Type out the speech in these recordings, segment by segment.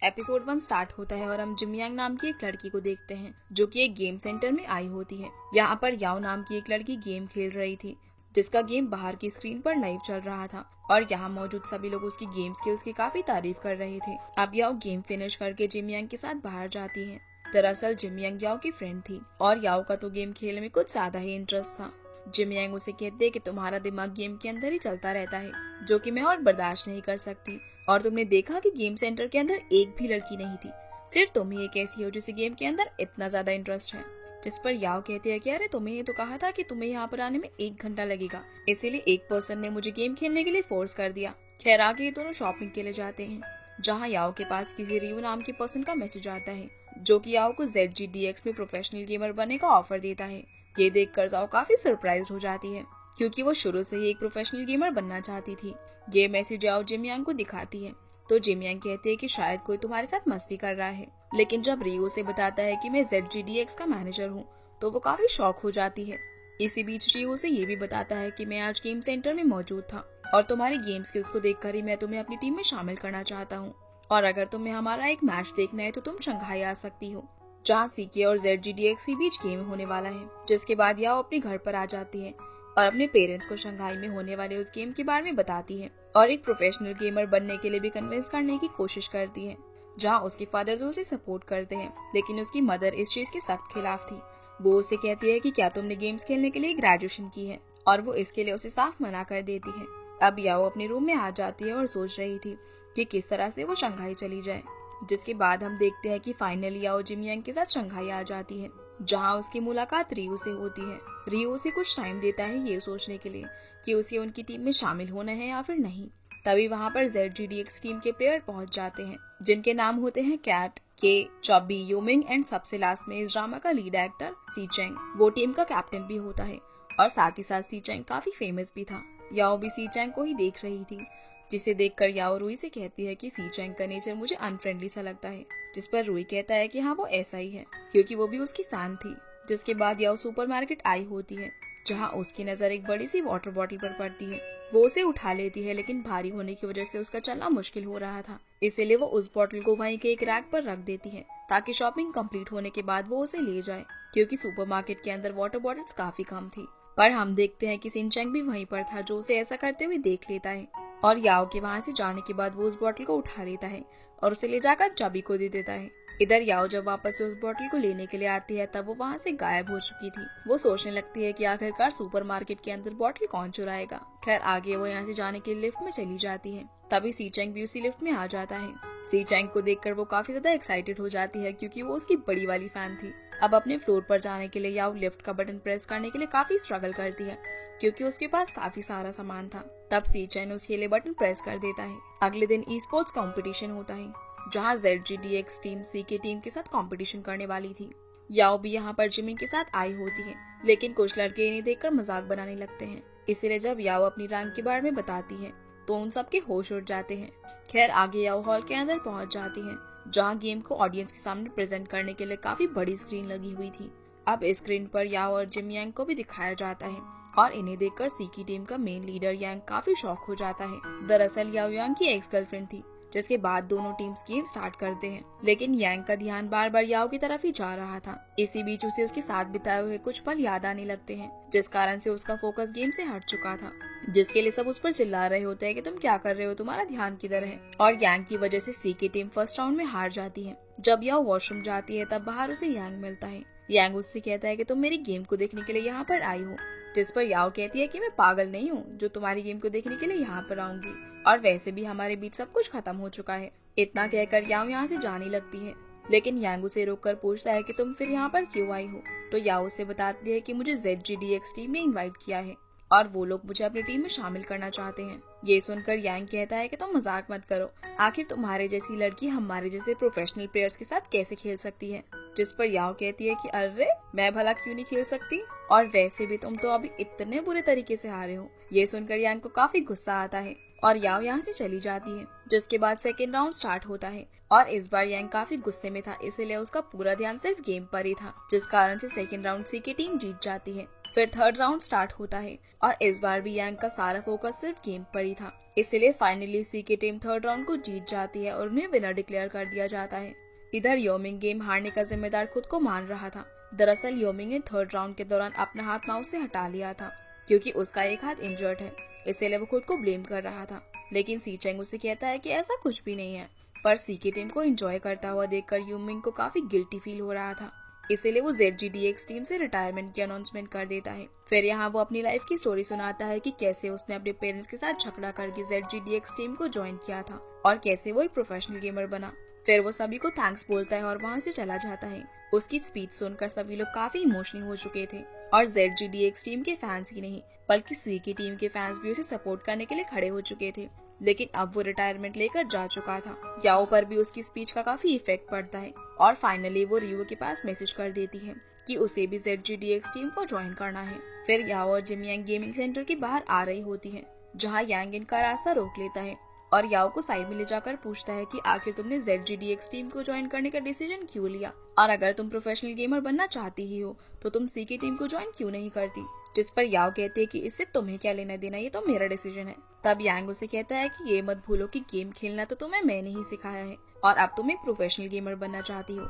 Episode 1 start होता है और हम जिम यांग नाम की एक लड़की को देखते हैं जो कि एक गेम सेंटर में आई होती है। यहाँ पर याओ नाम की एक लड़की गेम खेल रही थी जिसका गेम बाहर की स्क्रीन पर लाइव चल रहा था और यहाँ मौजूद सभी लोग उसकी गेम स्किल्स की काफी तारीफ कर रहे थे। अब याओ गेम फिनिश करके जिम यांग के साथ बाहर जाती है। दरअसल जिम यांग याओ की फ्रेंड थी और याओ का तो गेम खेलने में कुछ ज्यादा ही इंटरेस्ट था। जिम यांग उसे कहते हैं कि तुम्हारा दिमाग गेम के अंदर ही चलता रहता है जो कि मैं और बर्दाश्त नहीं कर सकती, और तुमने देखा कि गेम सेंटर के अंदर एक भी लड़की नहीं थी, सिर्फ तुम ही एक ऐसी हो जिसे गेम के अंदर इतना ज्यादा इंटरेस्ट है। जिस पर याओ कहते हैं कि अरे तुम्हें ये तो कहा था कि तुम्हें यहाँ पर आने में 1 घंटा लगेगा, इसीलिए एक पर्सन ने मुझे गेम खेलने के लिए फोर्स कर दिया। खैर आगे ये दोनों शॉपिंग के लिए जाते हैं जहाँ याओ के पास किसी रियो नाम के पर्सन का मैसेज आता है जो कि याओ को ZGDX में प्रोफेशनल गेमर बनने का ऑफर देता है। ये देखकर याओ काफी सरप्राइज्ड हो जाती है क्योंकि वो शुरू से ही एक प्रोफेशनल गेमर बनना चाहती थी। ये मैसेज याओ जिम यांग को दिखाती है तो जिम यांग कहते हैं कि शायद कोई तुम्हारे साथ मस्ती कर रहा है, लेकिन जब रियो से बताता है कि मैं ZGDX का मैनेजर हूँ तो वो काफी शॉक हो जाती है। इसी बीच रियो से ये भी बताता है कि मैं आज गेम सेंटर में मौजूद था और तुम्हारी गेम स्किल्स को देखकर ही मैं तुम्हें अपनी टीम में शामिल करना चाहता हूँ, और अगर तुम्हें हमारा एक मैच देखना है तो तुम शंघाई आ सकती हो जहाँ सीके और ZGDX के बीच गेम होने वाला है। जिसके बाद याओ अपने घर पर आ जाती है और अपने पेरेंट्स को शंघाई में होने वाले उस गेम के बारे में बताती है और एक प्रोफेशनल गेमर बनने के लिए भी कन्विंस करने की कोशिश करती है, जहाँ उसके फादर तो उसे सपोर्ट करते हैं लेकिन उसकी मदर इस चीज के सख्त खिलाफ थी। वो उसे कहती है कि क्या तुमने गेम्स खेलने के लिए ग्रेजुएशन की है, और वो इसके लिए उसे साफ मना कर देती है। अब याओ अपने रूम में आ जाती है और सोच रही थी कि किस तरह से वो शंघाई चली जाए। जिसके बाद हम देखते हैं कि फाइनली याओ जिम यांग के साथ शंघाई आ जाती है जहाँ उसकी मुलाकात रियो से होती है। रियो उसे कुछ टाइम देता है ये सोचने के लिए कि उसे उनकी टीम में शामिल होना है या फिर नहीं। तभी वहाँ पर ZGDX टीम के प्लेयर पहुँच जाते हैं जिनके नाम होते हैं कैट, के, चॉबी, यूमिंग एंड सबसे लास्ट में इस ड्रामा का लीड एक्टर सी चेंग। वो टीम का कैप्टन भी होता है और साथ ही साथ सी चेंग काफी फेमस भी था। याओ भी सी चेंग को ही देख रही थी, जिसे देखकर याओ रुई से कहती है कि सी चेंग का नेचर मुझे अनफ्रेंडली सा लगता है। जिस पर रुई कहता है कि हाँ वो ऐसा ही है क्योंकि वो भी उसकी फैन थी। जिसके बाद याओ सुपरमार्केट आई होती है जहाँ उसकी नजर एक बड़ी सी वाटर बॉटल पर पड़ती है। वो उसे उठा लेती है लेकिन भारी होने की वजह से उसका चलना मुश्किल हो रहा था, इसीलिए वो उस बॉटल को वहीं के एक रैक पर रख देती है ताकि शॉपिंग कंप्लीट होने के बाद वो उसे ले जाए, क्योंकि सुपरमार्केट के अंदर वाटर बॉटल्स काफी कम थी। पर हम देखते हैं कि सिनचैंग भी वहीं पर था जो उसे ऐसा करते हुए देख लेता है और याओ के वहाँ से जाने के बाद वो उस बॉटल को उठा लेता है और उसे ले जाकर चॉबी को दे देता है। इधर याओ जब वापस से उस बॉटल को लेने के लिए आती है तब वो वहाँ से गायब हो चुकी थी। वो सोचने लगती है कि आखिरकार सुपरमार्केट के अंदर बॉटल कौन चुराएगा। खैर आगे वो यहाँ से जाने के लिए लिफ्ट में चली जाती है। तभी सी चेंग भी उसी लिफ्ट में आ जाता है। सी चेंग को देखकर वो काफी ज्यादा एक्साइटेड हो जाती है क्योंकि वो उसकी बड़ी वाली फैन थी। अब अपने फ्लोर पर जाने के लिए याओ लिफ्ट का बटन प्रेस करने के लिए काफी स्ट्रगल करती है क्योंकि उसके पास काफी सारा सामान था। तब सी चेंग उसके लिए बटन प्रेस कर देता है। अगले दिन ई स्पोर्ट्स कॉम्पिटिशन होता है जहाँ ZGDX टीम सी के टीम के साथ कंपटीशन करने वाली थी। याओ भी यहाँ पर जिमिन के साथ आई होती है, लेकिन कुछ लड़के इन्हें देखकर मजाक बनाने लगते हैं, इसीलिए जब याओ अपनी रैंक के बारे में बताती है तो उन सबके होश उड़ जाते हैं। खैर आगे याओ हॉल के अंदर पहुँच जाती है जहाँ गेम को ऑडियंस के सामने प्रेजेंट करने के लिए काफी बड़ी स्क्रीन लगी हुई थी। अब इस स्क्रीन पर याओ और जिम यांग को भी दिखाया जाता है और इन्हें देखकर सी की टीम का मेन लीडर यांग काफी शॉक हो जाता है। दरअसल याओ यांग की एक्स गर्लफ्रेंड थी, जिसके बाद दोनों टीम्स गेम स्टार्ट करते हैं, लेकिन यांग का ध्यान बार बार याओ की तरफ ही जा रहा था। इसी बीच उसे उसके साथ बिताए हुए कुछ पल याद आने लगते हैं, जिस कारण से उसका फोकस गेम से हट चुका था, जिसके लिए सब उस पर चिल्ला रहे होते हैं कि तुम क्या कर रहे हो, तुम्हारा ध्यान किधर है। और यांग की वजह से सी की टीम फर्स्ट राउंड में हार जाती है। जब याओ वॉशरूम जाती है तब बाहर उसे यांग मिलता है। यांग उससे कहता है कि तुम मेरी गेम को देखने के लिए यहाँ पर आई हो, जिस पर याओ कहती है कि मैं पागल नहीं हूँ जो तुम्हारी गेम को देखने के लिए यहाँ पर आऊंगी, और वैसे भी हमारे बीच सब कुछ खत्म हो चुका है। इतना कहकर याओ यहाँ से जाने लगती है, लेकिन यांग उसे रोककर पूछता है कि तुम फिर यहाँ पर क्यों आई हो। तो याओ उसे बताती है कि मुझे ZGDX टीम ने इनवाइट किया है और वो लोग मुझे अपनी टीम में शामिल करना चाहते हैं। ये सुनकर यांग कहता है कि तुम मजाक मत करो, आखिर तुम्हारे जैसी लड़की हमारे जैसे प्रोफेशनल प्लेयर्स के साथ कैसे खेल सकती है। जिस पर याओ कहती है कि अरे मैं भला क्यों नहीं खेल सकती, और वैसे भी तुम तो अभी इतने बुरे तरीके से हारे हो। ये सुनकर यांग को काफी गुस्सा आता है और याओ यहाँ से चली जाती है। जिसके बाद सेकेंड राउंड स्टार्ट होता है और इस बार यांग काफी गुस्से में था, इसीलिए उसका पूरा ध्यान सिर्फ गेम पर ही था, जिस कारण से सेकेंड राउंड सी की टीम जीत जाती है। फिर थर्ड राउंड स्टार्ट होता है और इस बार भी यांग का सारा फोकस सिर्फ गेम पर ही था। इसलिए फाइनली सी की टीम थर्ड राउंड को जीत जाती है और उन्हें विनर डिक्लेयर कर दिया जाता है। इधर योमिंग गेम हारने का जिम्मेदार खुद को मान रहा था। दरअसल योमिंग ने थर्ड राउंड के दौरान अपना हाथ माउस से हटा लिया था क्योंकि उसका एक हाथ इंजर्ड है, इसलिए वो खुद को ब्लेम कर रहा था। लेकिन सी चेंग उसे कहता है कि ऐसा कुछ भी नहीं है। पर सी की टीम को एंजॉय करता हुआ देखकर योमिंग को काफी गिल्टी फील हो रहा था, इसीलिए वो ZGDX टीम से रिटायरमेंट की अनाउंसमेंट कर देता है। फिर यहाँ वो अपनी लाइफ की स्टोरी सुनाता है कि कैसे उसने अपने पेरेंट्स के साथ झगड़ा करके ZGDX टीम को ज्वाइन किया था और कैसे वो एक प्रोफेशनल गेमर बना। फिर वो सभी को थैंक्स बोलता है और वहाँ से चला जाता है। उसकी स्पीच सुनकर सभी लोग काफी इमोशनल हो चुके थे और ZGDX टीम के फैंस ही नहीं बल्कि सी की टीम के फैंस भी उसे सपोर्ट करने के लिए खड़े हो चुके थे। लेकिन अब वो रिटायरमेंट लेकर जा चुका था। याओ पर भी उसकी स्पीच का काफी इफेक्ट पड़ता है और फाइनली वो रियो के पास मैसेज कर देती है कि उसे भी ZGDX टीम को ज्वाइन करना है। फिर याओ और जिम यांग गेमिंग सेंटर के बाहर आ रही होती है, जहाँ यांग इनका रास्ता रोक लेता है और याओ को साइड में ले जाकर पूछता है कि आखिर तुमने ZGDX टीम को ज्वाइन करने का डिसीजन क्यों लिया, और अगर तुम प्रोफेशनल गेमर बनना चाहती ही हो तो तुम सी की टीम को ज्वाइन क्यों नहीं करती। जिस पर याओ कहती है कि इससे तुम्हें क्या लेना देना, ये तो मेरा डिसीजन है। तब यांग उसे कहता है कि ये मत भूलो कि गेम खेलना तो तुम्हें मैंने ही सिखाया है और अब तुम एक प्रोफेशनल गेमर बनना चाहती हो,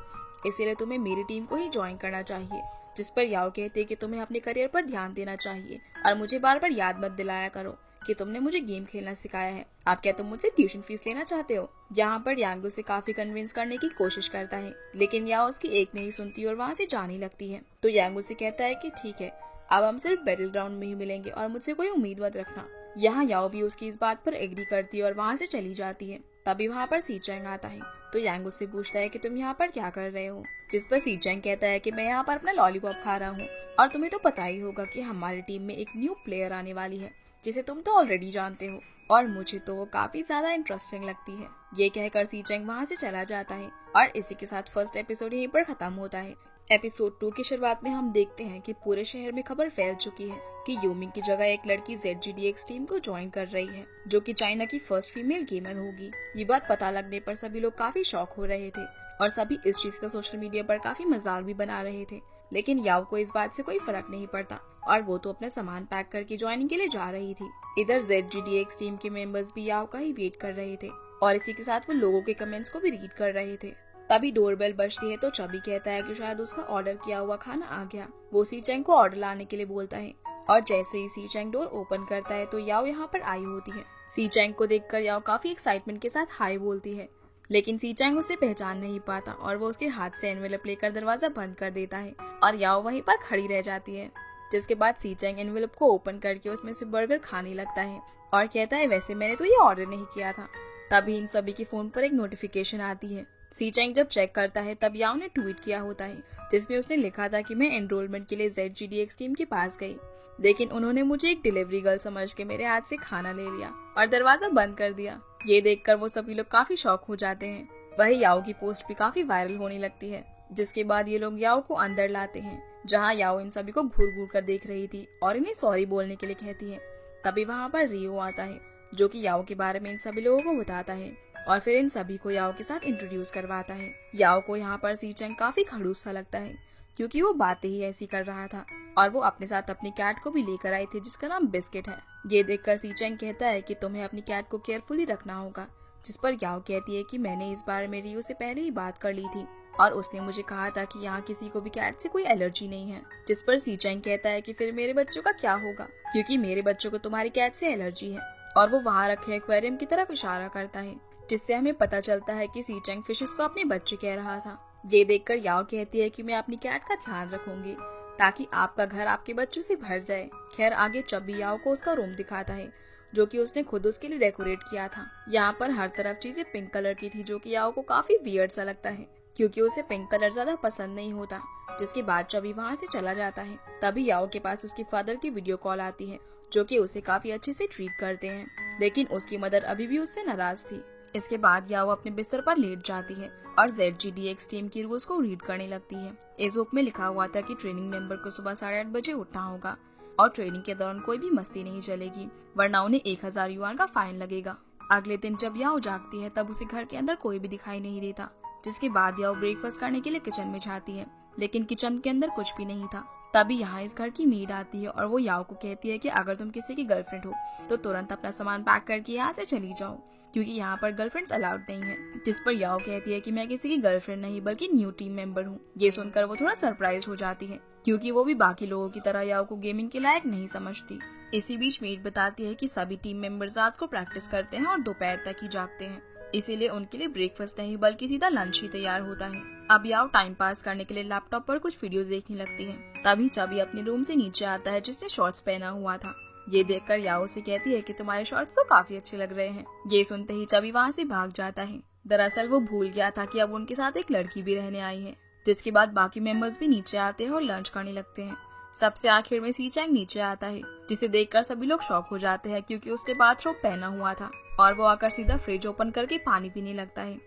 इसीलिए तुम्हें मेरी टीम को ही ज्वाइन करना चाहिए। जिस पर याओ कहते हैं कि तुम्हें अपने करियर पर ध्यान देना चाहिए और मुझे बार बार याद मत दिलाया करो कि तुमने मुझे गेम खेलना सिखाया है। आप क्या तुम मुझसे ट्यूशन फीस लेना चाहते हो। यहाँ पर यांग उसे काफी कन्विंस करने की कोशिश करता है, लेकिन याओ उसकी एक नहीं सुनती और वहाँ से जाने लगती है। तो यांग उसे कहता है कि ठीक है, अब हम सिर्फ बैटल ग्राउंड में ही मिलेंगे और मुझसे कोई उम्मीद मत रखना। यहाँ याओ भी उसकी इस बात पर एग्री करती है और वहाँ से चली जाती है। तभी वहाँ पर सी चैंग आता है तो यांग उससे पूछता है कि तुम यहाँ पर क्या कर रहे हो। जिस पर सी चैंग कहता है कि मैं यहाँ पर अपना लॉलीपॉप खा रहा हूँ और तुम्हें तो पता ही होगा कि हमारी टीम में एक न्यू प्लेयर आने वाली है जिसे तुम तो ऑलरेडी जानते हो और मुझे तो वो काफी ज्यादा इंटरेस्टिंग लगती है। ये कहकर सी चैंग वहाँ से चला जाता है और इसी के साथ फर्स्ट एपिसोड यहीं पर खत्म होता है। एपिसोड 2 की शुरुआत में हम देखते हैं कि पूरे शहर में खबर फैल चुकी है कि योमिंग की जगह एक लड़की ZGDX टीम को ज्वाइन कर रही है, जो कि चाइना की फर्स्ट फीमेल गेमर होगी। ये बात पता लगने पर सभी लोग काफी शॉक हो रहे थे और सभी इस चीज का सोशल मीडिया पर काफी मजाक भी बना रहे थे। लेकिन याओ को इस बात से कोई फर्क नहीं पड़ता और वो तो अपना सामान पैक करके ज्वाइनिंग के लिए जा रही थी। इधर ZGDX टीम के मेंबर्स भी याओ का ही वेट कर रहे थे और इसी के साथ वो लोगों के कमेंट्स को भी रीड कर रहे थे। तभी डोरबेल बजती है तो चबी कहता है कि शायद उसका ऑर्डर किया हुआ खाना आ गया। वो सी चैंग को ऑर्डर लाने के लिए बोलता है और जैसे ही सी चैंग डोर ओपन करता है तो याओ यहाँ पर आई होती है। सी चैंग को देखकर याओ काफी एक्साइटमेंट के साथ हाई बोलती है, लेकिन सी चैंग उसे पहचान नहीं पाता और वो उसके हाथ से एनवेलप लेकर दरवाजा बंद कर देता है और याओ वहीं पर खड़ी रह जाती है। जिसके बाद सी चैंग एनवेलप को ओपन करके उसमें से बर्गर खाने लगता है और कहता है वैसे मैंने तो ये ऑर्डर नहीं किया था। तभी इन सभी के फोन पर एक नोटिफिकेशन आती है। सी चैंग जब चेक करता है तब याओ ने ट्वीट किया होता है जिसमें उसने लिखा था कि मैं एनरोलमेंट के लिए ZGDX टीम के पास गई, लेकिन उन्होंने मुझे एक डिलीवरी गर्ल समझ के मेरे हाथ से खाना ले लिया और दरवाजा बंद कर दिया। ये देखकर वो सभी लोग काफी शॉक हो जाते हैं। वही याओ की पोस्ट भी काफी वायरल होने लगती है, जिसके बाद ये लोग याओ को अंदर लाते हैं, जहाँ याओ इन सभी को घूर घूर कर देख रही थी और इन्हें सॉरी बोलने के लिए कहती है। तभी वहाँ पर रियो आता है जो कि याओ के बारे में इन सभी लोगों को बताता है और फिर इन सभी को याओ के साथ इंट्रोड्यूस करवाता है। याओ को यहाँ पर सी चैंग काफी खड़ूस सा लगता है क्योंकि वो बातें ही ऐसी कर रहा था और वो अपने साथ अपनी कैट को भी लेकर आई थी जिसका नाम बिस्किट है। ये देखकर सी चैंग कहता है कि तुम्हें अपनी कैट को केयरफुली रखना होगा। जिस पर याओ कहती है कि मैंने इस बारे में रियो से पहले ही बात कर ली थी और उसने मुझे कहा था कि यहाँ किसी को भी कैट से कोई एलर्जी नहीं है। जिस पर सी चैंग कहता है कि फिर मेरे बच्चों का क्या होगा, क्योंकि मेरे बच्चों को तुम्हारी कैट से एलर्जी है। और वो वहाँ रखे एक्वेरियम की तरफ इशारा करता है, जिससे हमें पता चलता है कि सी चैंग फिशेस को अपने बच्चे कह रहा था। ये देखकर याओ कहती है कि मैं अपनी कैट का ध्यान रखूंगी ताकि आपका घर आपके बच्चों से भर जाए। खैर आगे चबी याओ को उसका रूम दिखाता है जो कि उसने खुद उसके लिए डेकोरेट किया था। यहाँ पर हर तरफ चीजें पिंक कलर की थी, जो कि याओ को काफी वियर्ड सा लगता है क्योंकि उसे पिंक कलर ज्यादा पसंद नहीं होता। जिसके बाद चबी वहाँ से चला जाता है। तभी याओ के पास उसकी फादर की वीडियो कॉल आती है जो कि उसे काफी अच्छे से ट्रीट करते हैं, लेकिन उसकी मदर अभी भी उससे नाराज थी। इसके बाद याओ अपने बिस्तर पर लेट जाती है और ZGDX टीम की रूल्स को रीड करने लगती है। इस बुक में लिखा हुआ था कि ट्रेनिंग मेंबर को सुबह 8:30 बजे उठना होगा और ट्रेनिंग के दौरान कोई भी मस्ती नहीं चलेगी, वरना उन्हें 1000 युआन का फाइन लगेगा। अगले दिन जब याओ जागती है तब उसे घर के अंदर कोई भी दिखाई नहीं देता। जिसके बाद याओ ब्रेकफास्ट करने के लिए किचन में जाती है, लेकिन किचन के अंदर कुछ भी नहीं था। तभी यहाँ इस घर की मेड आती है और वो याओ को कहती है कि अगर तुम किसी की गर्लफ्रेंड हो तो तुरंत अपना सामान पैक करके यहाँ से चली जाओ, क्योंकि यहाँ पर गर्लफ्रेंड्स अलाउड नहीं है। जिस पर याओ कहती है कि मैं किसी की गर्लफ्रेंड नहीं बल्कि न्यू टीम मेंबर हूँ। ये सुनकर वो थोड़ा सरप्राइज हो जाती है, क्योंकि वो भी बाकी लोगों की तरह याओ को गेमिंग के लायक नहीं समझती। इसी बीच मेड बताती है कि सभी टीम मेंबर्स रात को प्रैक्टिस करते हैं और दोपहर तक ही जागते हैं, इसीलिए उनके लिए ब्रेकफास्ट नहीं बल्कि सीधा लंच ही तैयार होता है। अब याओ टाइम पास करने के लिए लैपटॉप पर कुछ वीडियोस देखने लगती है। तभी चबी अपने रूम से नीचे आता है जिसने शॉर्ट्स पहना हुआ था। ये देखकर याओ से कहती है कि तुम्हारे शॉर्ट्स तो काफी अच्छे लग रहे हैं। ये सुनते ही चबी वहाँ से भाग जाता है। दरअसल वो भूल गया था कि अब उनके साथ एक लड़की भी रहने आई है। जिसके बाद बाकी मेंबर्स भी नीचे आते हैं और लंच करने लगते हैं। सबसे आखिर में सी चैंग नीचे आता है, जिसे देखकर सभी लोग शॉक हो जाते हैं, क्योंकि उसने बाथरोब पहना हुआ था और वो आकर सीधा फ्रिज ओपन करके पानी पीने लगता है।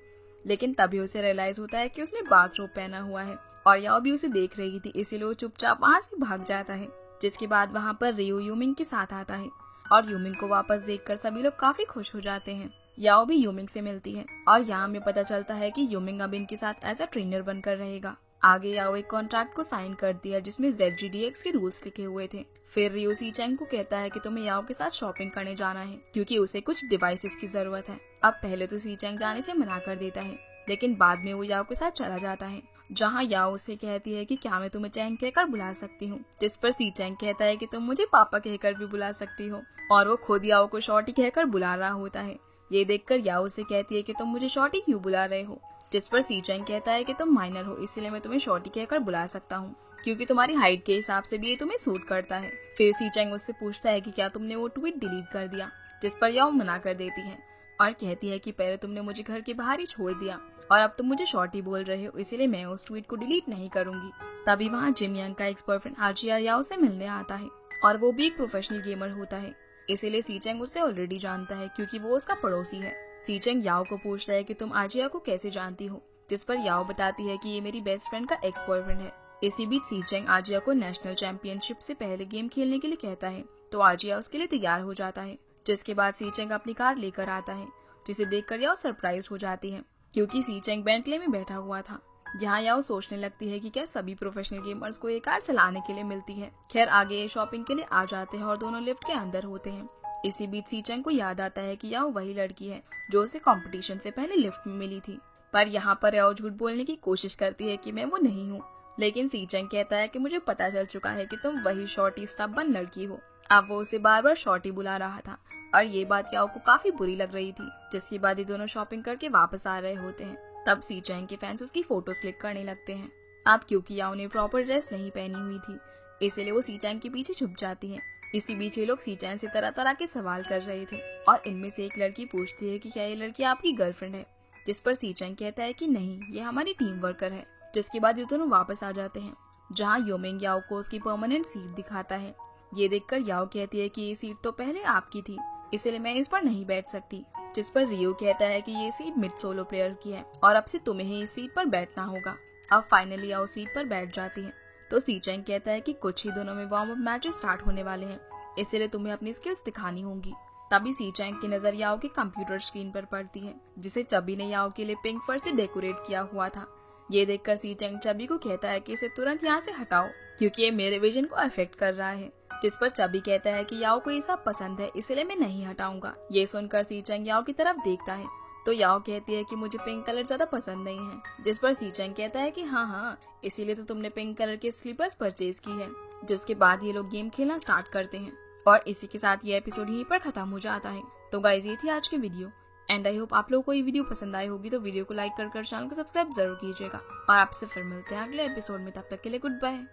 लेकिन तभी उसे रियलाइज होता है कि उसने बाथरोब पहना हुआ है और याओ भी उसे देख रही थी, इसीलिए वो चुपचाप वहाँ से भाग जाता है। जिसके बाद वहाँ पर रियो यूमिंग के साथ आता है और यूमिंग को वापस देखकर सभी लोग काफी खुश हो जाते हैं। याओ भी यूमिंग से मिलती है और यहाँ हमें पता चलता है कि यूमिंग अब इनके साथ एज अ ट्रेनर बनकर रहेगा। आगे याओ एक कॉन्ट्रैक्ट को साइन कर दिया जिसमें ZGDX के रूल्स लिखे हुए थे। फिर रियो सी चैंग को कहता है कि तुम्हें याओ के साथ शॉपिंग करने जाना है, क्योंकि उसे कुछ डिवाइसेस की जरूरत है। अब पहले तो सी चैंग जाने से मना कर देता है, लेकिन बाद में वो याओ के साथ चला जाता है, जहाँ याओ उसे कहती है कि क्या मैं तुम्हें चैंग कहकर बुला सकती हूँ। जिस पर सी चैंग कहता है कि तुम मुझे पापा कहकर भी बुला सकती हो, और वो खुद याओ को शॉर्टी कहकर बुला रहा होता है। ये देखकर याओ उसे कहती है कि तुम मुझे शॉर्टी क्यों बुला रहे हो। जिस पर सी चैंग कहता है कि तुम माइनर हो, इसलिए मैं तुम्हें शॉर्टी कहकर बुला सकता हूँ, क्योंकि तुम्हारी हाइट के हिसाब से भी ये तुम्हें सूट करता है। फिर सी चैंग उससे पूछता है कि क्या तुमने वो ट्वीट डिलीट कर दिया, जिस पर याओ मना कर देती है और कहती है कि पहले तुमने मुझे घर के बाहर ही छोड़ दिया और अब तुम मुझे शॉर्टी बोल रहे हो, इसीलिए मैं उस ट्वीट को डिलीट नहीं करूंगी। तभी वहाँ जिमयांग का एक्स बॉयफ्रेंड आजिया याओ से मिलने आता है और वो भी एक प्रोफेशनल गेमर होता है, इसीलिए सी चैंग उसे ऑलरेडी जानता है, क्योंकि वो उसका पड़ोसी है। सी चैंग याओ को पूछता है कि तुम आजिया को कैसे जानती हो, जिस पर याओ बताती है कि ये मेरी बेस्ट फ्रेंड का एक्स बॉयफ्रेंड है। इसी बीच सी चैंग आजिया को नेशनल चैंपियनशिप से पहले गेम खेलने के लिए कहता है, तो आजिया उसके लिए तैयार हो जाता है। जिसके बाद सी चैंग अपनी कार लेकर आता है, जिसे देखकर याओ सरप्राइज हो जाती है, क्योंकि सी चैंग बेंटले में बैठा हुआ था। यहाँ याओ सोचने लगती है कि क्या सभी प्रोफेशनल गेमर्स को ये कार चलाने के लिए मिलती है। खैर आगे ये शॉपिंग के लिए आ जाते हैं और दोनों लिफ्ट के अंदर होते हैं। इसी बीच सी चैंग को याद आता है कि याओ वही लड़की है जो उसे कंपटीशन से पहले लिफ्ट में मिली थी, पर यहाँ पर याओ झूठ बोलने की कोशिश करती है कि मैं वो नहीं हूँ। लेकिन सी चैंग कहता है कि मुझे पता चल चुका है कि तुम वही शॉर्टी स्टबन लड़की हो। अब वो उसे बार बार शॉर्टी बुला रहा था और ये बात याओ को काफी बुरी लग रही थी। जिसके बाद ये दोनों शॉपिंग करके वापस आ रहे होते हैं, तब सी चैंग के फैंस उसकी फोटोज क्लिक करने लगते हैं। अब क्योंकि याओ ने प्रॉपर ड्रेस नहीं पहनी हुई थी, इसीलिए वो सी चैंग के पीछे छुप जाती है। इसी बीच ये लोग सी चैंग से तरह तरह के सवाल कर रहे थे और इनमें से एक लड़की पूछती है कि क्या ये लड़की आपकी गर्लफ्रेंड है, जिस पर सी चैंग कहता है कि नहीं, ये हमारी टीम वर्कर है। जिसके बाद ये दोनों वापस आ जाते हैं, जहाँ यूमिंग याओ को उसकी परमानेंट सीट दिखाता है। ये देखकर याओ कहती है कि ये सीट तो पहले आपकी थी, इसलिए मैं इस पर नहीं बैठ सकती। जिस पर रियो कहता है कि ये सीट मिड सोलो प्लेयर की है और अब से तुम्हें ही इस सीट पर बैठना होगा। अब फाइनली याओ सीट पर बैठ जाती है, तो सी चैंग कहता है कि कुछ ही दिनों में वार्म अप मैचेस स्टार्ट होने वाले हैं, इसलिए तुम्हें अपनी स्किल्स दिखानी होंगी। तभी सी चैंग की नजर याओ के कंप्यूटर स्क्रीन पर पड़ती है, जिसे चबी ने याओ के लिए पिंक फर से डेकोरेट किया हुआ था। ये देखकर सी चैंग चबी को कहता है कि इसे तुरंत यहाँ से हटाओ, क्योंकि ये मेरे विजन को अफेक्ट कर रहा है। जिस पर चबी कहता है कि याओ को ये सब पसंद है, इसलिए मैं नहीं हटाऊंगा। ये सुनकर सी चैंग याओ की तरफ देखता है, तो याओ कहती है कि मुझे पिंक कलर ज्यादा पसंद नहीं है। जिस पर सी चैंग कहता है कि हाँ, इसीलिए तो तुमने पिंक कलर के स्लीपर्स परचेज की है। जिसके बाद ये लोग गेम खेलना स्टार्ट करते हैं और इसी के साथ ये एपिसोड यहीं पर खत्म हो जाता है। तो गाइज ये थी आज की वीडियो एंड आई होप आप लोगों को ये वीडियो पसंद आई होगी, तो वीडियो को लाइक कर चैनल को सब्सक्राइब जरूर कीजिएगा और आपसे फिर मिलते हैं अगले एपिसोड में। तब तक के लिए गुड बाय।